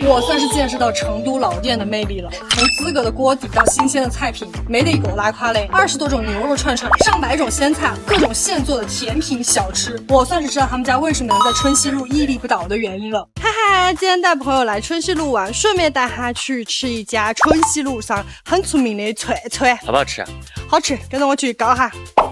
我算是见识到成都老店的魅力了。从资格的锅底到新鲜的菜品，没得一狗拉胯嘞，20多种牛肉串串，上百种鲜菜，各种现做的甜品小吃，我算是知道他们家为什么能在春熙路屹立不倒的原因了。嗨嗨，今天带朋友来春熙路玩，顺便带他去吃一家春熙路上很出名的串串，好不好吃啊？好吃，跟着我去搞哈。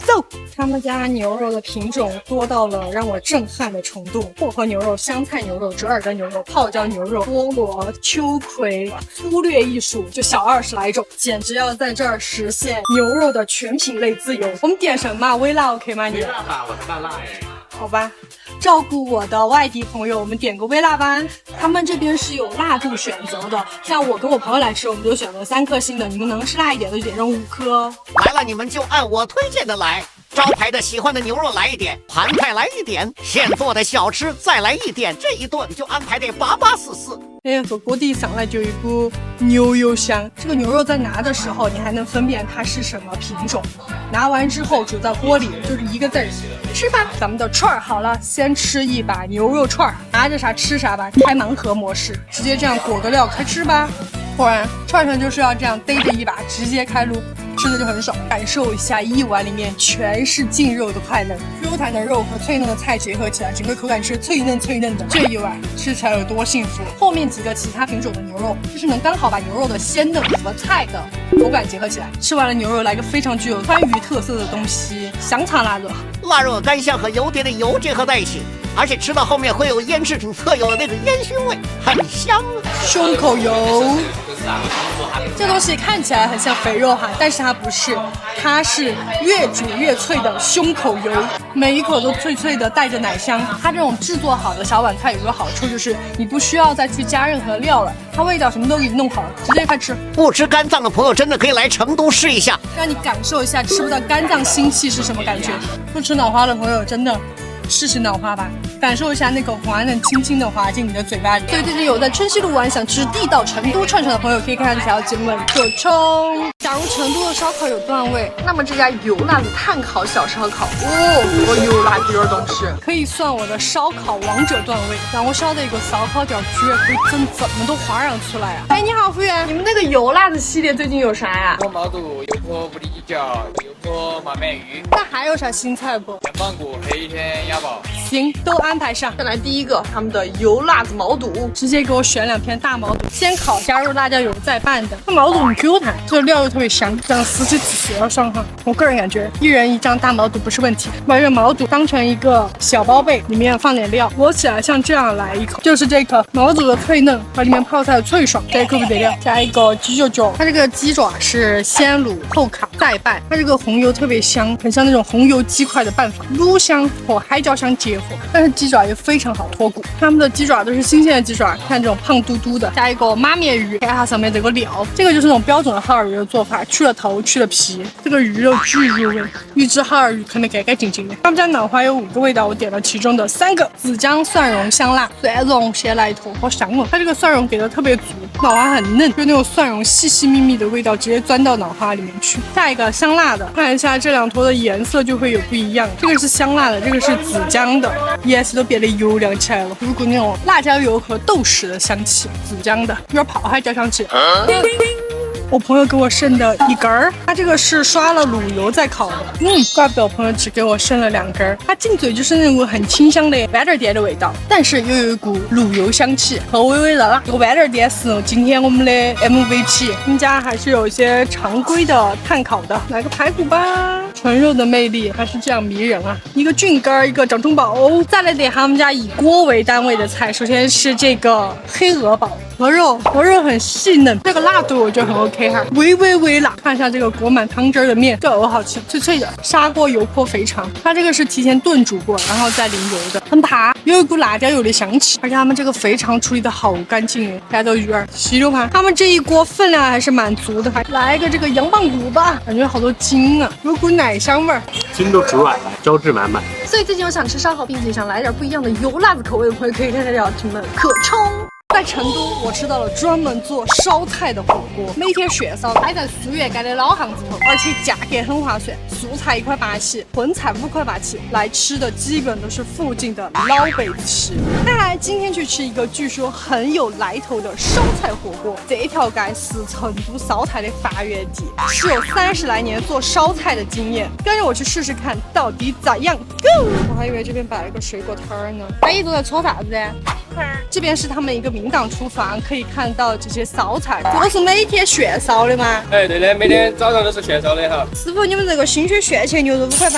走，他们家牛肉的品种多到了让我震撼的程度，薄荷牛肉、香菜牛肉、折耳根牛肉、泡椒牛肉、菠萝、秋葵，粗略一数就小20来种，简直要在这儿实现牛肉的全品类自由。我们点什么？微辣 OK 吗？你？微辣吧，我是大辣哎。好吧，照顾我的外地朋友，我们点个微辣吧。他们这边是有辣度选择的，像我跟我朋友来吃，我们就选择3颗星的，你们能吃辣一点的就点上5颗。来了，你们就按我推荐的来。招牌的喜欢的牛肉来一点，盘菜来一点，现做的小吃再来一点，这一顿就安排得8844。哎，这锅底上来就有一股牛油香。这个牛肉在拿的时候，你还能分辨它是什么品种。拿完之后煮在锅里，就是一个字儿，吃吧。咱们的串儿好了，先吃一把牛肉串儿，拿着啥吃啥吧，开盲盒模式，直接这样裹个料开吃吧。果然，串串就是要这样逮着一把，直接开撸。吃的就很爽，感受一下一碗里面全是净肉的快乐，Q弹的肉和脆嫩的菜结合起来，整个口感是脆嫩脆嫩的。这一碗吃起来有多幸福！后面几个其他品种的牛肉，就是能刚好把牛肉的鲜嫩和菜的口感结合起来。吃完了牛肉，来个非常具有川渝特色的东西——香肠腊肉。腊肉干香和油碟的油结合在一起，而且吃到后面会有腌制品特有的那个烟熏味，很香。胸口油。这东西看起来很像肥肉哈，但是它不是，它是越煮越脆的胸口油，每一口都脆脆的，带着奶香。它这种制作好的小碗菜有个好处就是你不需要再去加任何料了，它味道什么都给你弄好了，直接开吃。不吃肝脏的朋友真的可以来成都试一下，让你感受一下吃不到肝脏腥气是什么感觉。不吃脑花的朋友真的试试脑花吧，感受一下那个滑嫩轻轻的滑进你的嘴巴里。所以最近有在春熙路玩想吃地道成都串串的朋友，可以看看这条节目可冲。假如成都的烧烤有段位，那么这家油辣的炭烤小烧烤，油辣这点东西可以算我的烧烤王者段位。让我晓得一个烧烤店居然可以整这么多花样出来啊！哎，你好，服务员，你们那个油辣的系列最近有啥呀？油泼毛肚、油泼无里鸡脚、油泼马面鱼。那还有啥新菜不？羊棒骨、黑天鸭宝。行，都安排上。再来第一个，他们的油辣子毛肚，直接给我选2片大毛肚，先烤，加入辣椒油再拌的。这毛肚很 Q 弹，这料又特别香，这样撕起吃要爽哈。我个人感觉，一人一张大毛肚不是问题。把这个毛肚当成一个小包被，里面放点料，裹起来像这样来一口，就是这颗毛肚的脆嫩和里面泡菜的脆爽，这一口不得了。加一个鸡脚脚，它这个鸡爪是先卤后烤再拌，它这个红油特别香，很像那种红油鸡块的拌法，卤香和海椒香结合。但是鸡爪也非常好脱骨，他们的鸡爪都是新鲜的鸡爪，看这种胖嘟嘟的，加一个马面鱼，看它上面这个料，这个就是那种标准的哈尔鱼的做法，去了头去了皮，这个鱼肉巨入味，预制哈尔鱼啃得干干净净的。他们家脑花有5个味道，我点了其中的3个，紫姜蒜蓉香辣，蒜蓉先来一坨，好香哦！它这个蒜蓉给的特别足，脑花很嫩，就那种蒜蓉细细密密的味道直接钻到脑花里面去。下一个香辣的，看一下这2坨的颜色就会有不一样，这个是香辣的，这个是紫姜的。颜色都变得油亮起来了，有股那种辣椒油和豆豉的香气，紫姜的有点泡海椒香气。我朋友给我剩的1根儿，他这个是刷了卤油再烤的，怪不得我朋友只给我剩了2根儿。它进嘴就是那股很清香的豌豆店的味道，但是又有一股卤油香气和微微的辣。这个豌豆店是今天我们的 MVP， 我们家还是有一些常规的炭烤的，来个排骨吧。纯肉的魅力还是这样迷人啊！一个菌干，一个掌中宝。再来点他们家以锅为单位的菜，首先是这个黑鹅煲。鹅肉很细嫩，这个辣度我觉得很 OK 哈，微辣。看一下这个裹满汤汁儿的面，这鹅好吃，脆脆的，砂锅油泼肥肠。它这个是提前炖煮过，然后再淋油的，很爬，有一股辣椒油的香气。而且他们这个肥肠处理的好干净哦，来到鱼儿吸肉盘，他们这一锅分量还是蛮足的。还来一个这个羊棒骨吧，感觉好多筋啊，有股奶香味儿，筋都煮软了，胶质满满。所以最近有想吃烧烤，并且想来点不一样的油辣子口味的朋友，可以看这条题目可冲。在成都，我吃到了专门做烧菜的火锅，每天炫烧，开在苏园街的老巷子头，而且价格很划算，素菜1块8起，荤菜5块8起，来吃的基本都是附近的老辈子吃。那今天去吃一个据说很有来头的烧菜火锅，这条街是成都烧菜的发源地，是有30来年做烧菜的经验，跟着我去试试看到底咋样。Go！ 我还以为这边摆了个水果摊儿呢。阿姨都在搓啥子？这边是他们一个明档厨房，可以看到这些烧菜，这个是每天炫烧的吗？哎，对的，每天早上都是炫烧的哈。师傅，你们这个心血炫切牛肉5块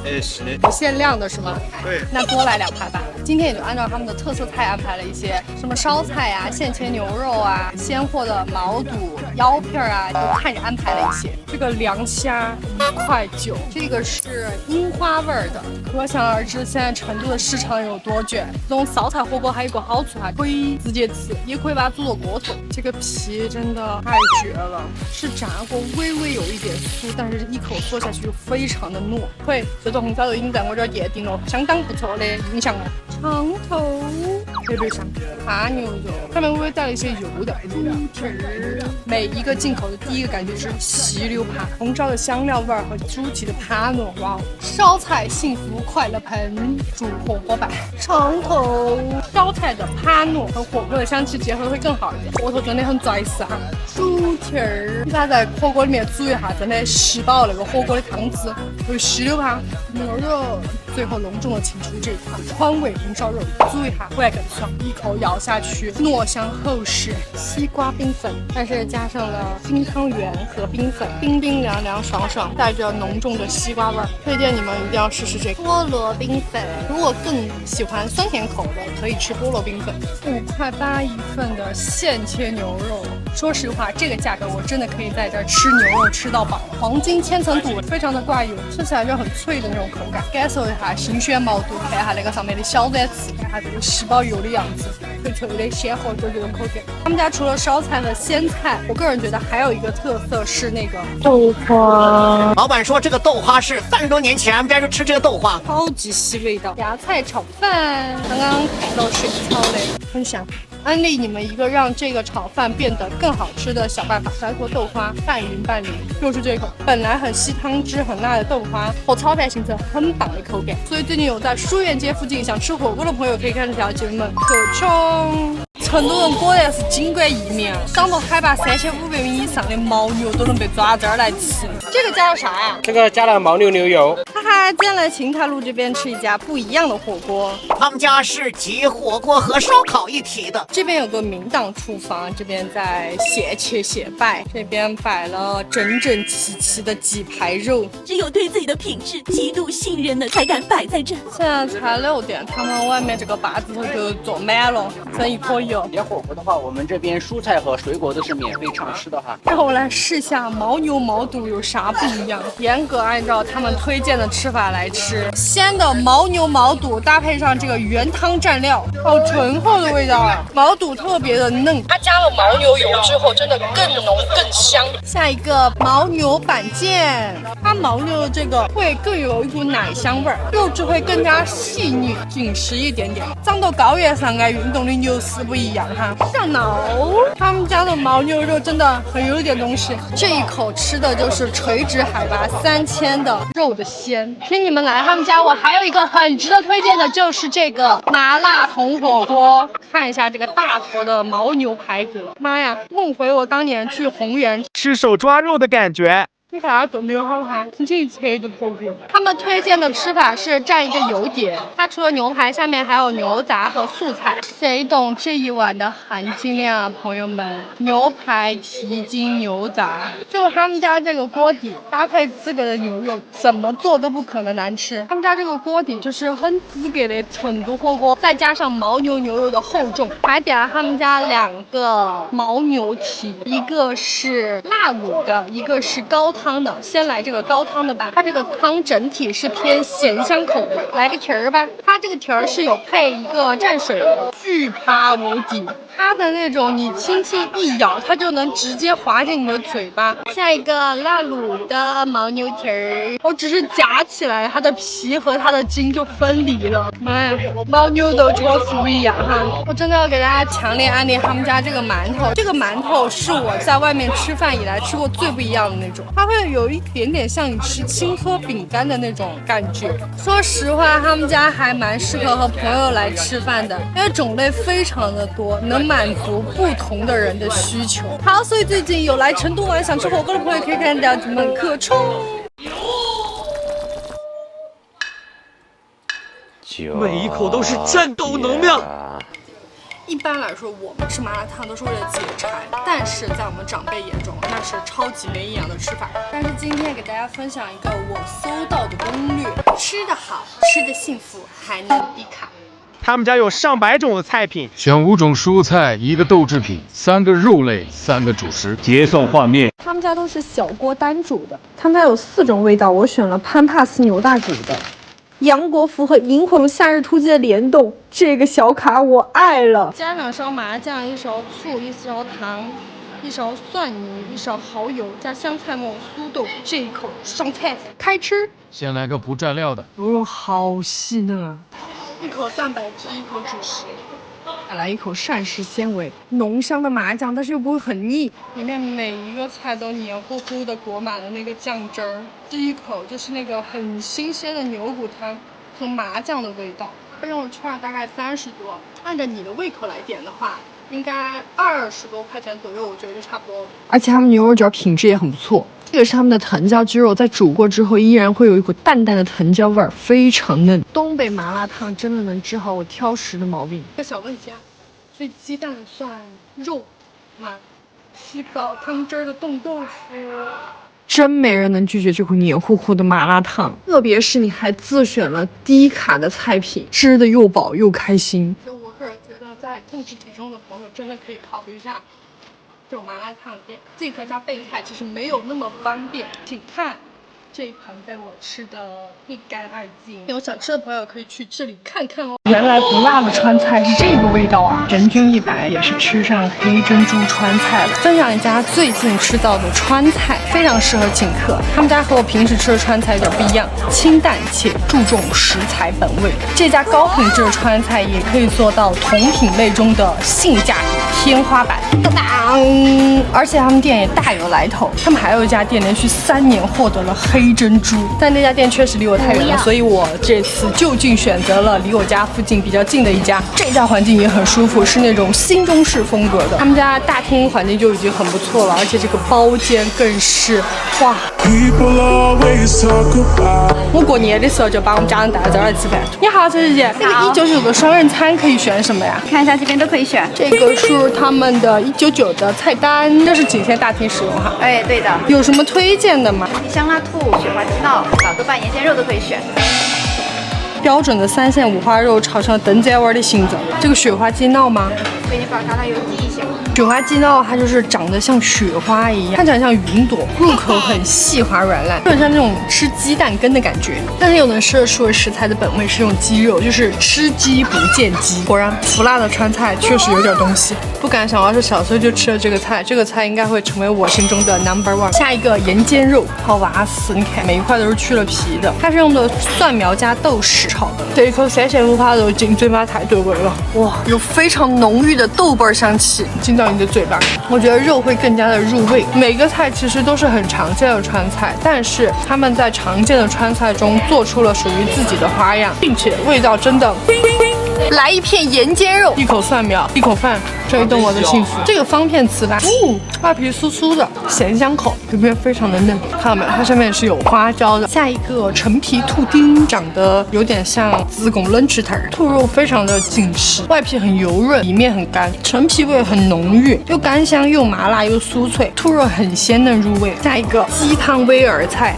8，是的。不限量的是吗？对。那多来2块8。今天也就按照他们的特色菜安排了一些，什么烧菜啊、现切牛肉啊、鲜货的毛肚、腰片啊，都看着安排了一些。这个凉虾1块9，这个是樱花味儿的，可想而知现在成都的市场有多卷。这种烧菜火锅还有个好处哈，可以直接吃，也可以把它煮到锅头。这个皮真的太绝了，是炸过，微微有一点酥，但是一口嗦下去就非常的糯。对，这种红烧肉已经在我这儿奠定了相当不错的印象了。长头特别香，扒牛肉上面微微带了一些油的猪蹄儿，每一个进口的第一个感觉是细溜扒，红烧的香料味儿和猪蹄的扒糯，哇！烧菜幸福快乐盆，煮火锅版长头烧菜的扒糯和火锅的香气结合会更好一点，火头真的很拽死啊！猪蹄儿，你把它在火锅里面煮一下，真的吸饱那个火锅的汤汁，有细溜扒牛肉。最后隆重的请出这款川味红烧肉，煮一下回来更爽，一口咬下去，糯香厚实。西瓜冰粉，但是加上了金汤圆和冰粉，冰冰凉凉爽爽，带着浓重的西瓜味儿。推荐你们一定要试试这个菠萝冰粉。如果更喜欢酸甜口的，可以吃菠萝冰粉。5块8一份的现切牛肉，说实话，这个价格我真的可以在这儿吃牛肉吃到饱。黄金千层肚非常的挂油，吃起来就很脆的那种口感，感受一下。新鲜毛肚，看一下那个上面的小软刺，看下这个吸饱油的样子，脆脆的鲜火锅这种口感。他们家除了烧菜和鲜菜，我个人觉得还有一个特色是那个豆花。老板说这个豆花是30多年前俺们家就吃这个豆花，超级吸味道。芽菜炒饭，刚刚看到水炒的，很香。安利你们一个让这个炒饭变得更好吃的小办法，来坨豆花拌匀拌匀，就是这个本来很吸汤汁很辣的豆花和炒饭形成很棒的口感。所以最近有在书院街附近想吃火锅的朋友可以看这条节目可冲。成都人果然是景观异名，长到海拔3500米以上的牦牛都能被抓这儿来吃。这个加了啥呀？这个加了牦牛牛油。哈哈，今天来秦台路这边吃一家不一样的火锅，他们家是集火锅和烧烤一体的。这边有个明档厨房，这边在现切现摆，这边摆了整整齐齐的几排肉。只有对自己的品质极度信任的才敢摆在这。现在才6点，他们外面这个坝子头就坐满了，生意可以哦。点火锅的话，我们这边蔬菜和水果都是免费畅吃的哈。让我来试一下牦牛毛肚有啥不一样。严格按照他们推荐的吃法来吃，鲜的牦牛毛肚搭配上这个原汤蘸料，好醇厚的味道啊！毛肚特别的嫩，它加了牦牛油之后，真的更浓更香。下一个牦牛板腱，它牦牛的这个会更有一股奶香味儿，肉质会更加细腻紧实一点点。长到高原上爱运动的牛是不一样哈。上脑，他们家的牦牛肉真的很有点东西，这一口吃的就是垂直海拔3000的肉的鲜。听你们来他们家，我还有一个很值得推荐的，就是这个麻辣红火锅。看一下这个大坨的牦牛排骨，妈呀，梦回我当年去红原吃手抓肉的感觉。你看它炖的有好看，轻轻一切就脱骨。他们推荐的吃法是蘸一个油碟，它除了牛排，下面还有牛杂和素菜。谁懂这一碗的含金量啊，朋友们？牛排、蹄筋、牛杂，就他们家这个锅底搭配资格的牛肉，怎么做都不可能难吃。他们家这个锅底就是很资格的成都火锅，再加上牦牛牛肉的厚重，还点了他们家2个牦牛蹄，一个是辣卤的，一个是高汤汤的，先来这个高汤的吧。它这个汤整体是偏咸香口的，来个蹄儿吧。它这个蹄儿是有配一个蘸水的，巨趴无敌。它的那种你轻轻一咬，它就能直接滑进你的嘴巴。下一个辣卤的牦牛蹄儿，我只是夹起来，它的皮和它的筋就分离了。妈呀，牦牛都这个不一样哈！我真的要给大家强烈安利他们家这个馒头，这个馒头是我在外面吃饭以来吃过最不一样的那种，它会有一点点像你吃青稞饼干的那种感觉。说实话，他们家还蛮适合和朋友来吃饭的，因为种类非常的多，能满足不同的人的需求。好，所以最近有来成都玩想吃火锅的朋友可以看到门口冲。每一口都是战斗能量。一般来说，我们吃麻辣烫都是为了解馋，但是在我们长辈眼中，那是超级没营养的吃法。但是今天给大家分享一个我搜到的攻略：吃得好，吃得幸福，还能低卡。他们家有上百种的菜品，选5种蔬菜，1个豆制品，3个肉类，3个主食。结算画面。他们家都是小锅单煮的，他们家有4种味道，我选了潘帕斯牛大骨的。杨国福和萤火虫夏日突击的联动，这个小卡我爱了。加2勺麻酱，1勺醋，1勺糖，1勺蒜泥，1勺蚝油，加香菜末、酥豆。这一口上菜，开吃。先来个不蘸料的，牛肉好细嫩啊！一口蛋白质，一口主食。再来一口膳食纤维，浓香的麻酱，但是又不会很腻。里面每一个菜都黏糊糊的裹满了那个酱汁儿。第一口就是那个很新鲜的牛骨汤和麻酱的味道。肉串大概30多，按照你的胃口来点的话，应该20多块钱左右，我觉得就差不多了。而且他们牛肉卷品质也很不错。这个是他们的藤椒鸡肉，在煮过之后依然会有一股淡淡的藤椒味儿，非常嫩。东北麻辣烫真的能治好我挑食的毛病。个小问题啊，所以鸡蛋算肉吗？吸饱汤汁儿的冻豆腐。真没人能拒绝这股黏糊糊的麻辣烫，特别是你还自选了低卡的菜品，吃的又饱又开心。就我个人觉得，在控制体重的朋友真的可以考虑一下这种麻辣烫店，自己在家备菜其实没有那么方便。请看这一盘被我吃的一干二净，有想吃的朋友可以去这里看看哦。原来不辣的川菜是这个味道啊！人均100也是吃上黑珍珠川菜了。分享一家最近吃到的川菜，非常适合请客。他们家和我平时吃的川菜有点不一样，清淡且注重食材本味。这家高品质的川菜也可以做到同品类中的性价比天花板。而且他们店也大有来头，他们还有一家店连续3年获得了黑珍珠，但那家店确实离我太远了，所以我这次就近选择了离我家附近比较近的一家。这家环境也很舒服，是那种新中式风格的。他们家大厅环境就已经很不错了，而且这个包间更是哇！我过年的时候就把我们家人带到这儿来吃饭。你好，陈姐姐，那个199的双人餐可以选什么呀？看一下这边都可以选。这个是他们的199的菜单，这是仅限大厅使用哈。哎，对的。有什么推荐的吗？香辣兔、雪花鸡闹、老豆瓣盐煎肉都可以选。标准的3线五花肉炒成灯仔味的形状，这个雪花鸡闹吗？给你把橄榄油滴一下。雪花鸡闹它就是长得像雪花一样，看起来像云朵，入口很细滑软烂，有点像那种吃鸡蛋羹的感觉，但是又能吃得出食材的本味是用鸡肉，就是吃鸡不见鸡。果然福辣的川菜确实有点东西，不敢想要是小时候就吃了这个菜，这个菜应该会成为我心中的 No.1。下一个盐煎肉，好哇死，你看每一块都是去了皮的，它是用的蒜苗加豆豉炒的。这一口3线五花肉进嘴巴太对味了，哇，有非常浓郁的豆瓣香气进到你的嘴巴，我觉得肉会更加的入味。每个菜其实都是很常见的川菜，但是他们在常见的川菜中做出了属于自己的花样，并且味道真的。来一片盐煎肉，一口蒜苗，一口饭，这一顿我的幸福。这个方片糍粑，外皮酥酥的，咸香口，里面非常的嫩，看到没有？它上面是有花椒的。下一个陈皮兔丁，长得有点像子宫冷吃腿儿，兔肉非常的紧实，外皮很油润，里面很干，陈皮味很浓郁，又干香又麻辣又酥脆，兔肉很鲜嫩入味。下一个鸡汤威尔菜，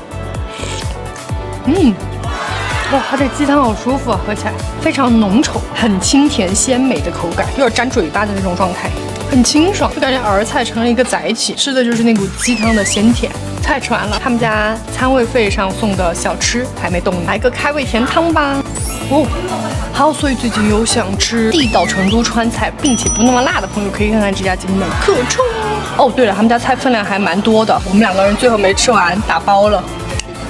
哇，它这鸡汤好舒服啊，喝起来非常浓稠，很清甜鲜美的口感，有点粘嘴巴的那种状态。很清爽，就感觉儿菜成了一个载体，吃的就是那股鸡汤的鲜甜。菜吃完了，他们家餐位费上送的小吃还没动呢，来个开胃甜汤吧。哦，好，所以最近有想吃地道成都川菜，并且不那么辣的朋友，可以看看这家节目的课程。哦，对了，他们家菜分量还蛮多的，我们2个人最后没吃完，打包了。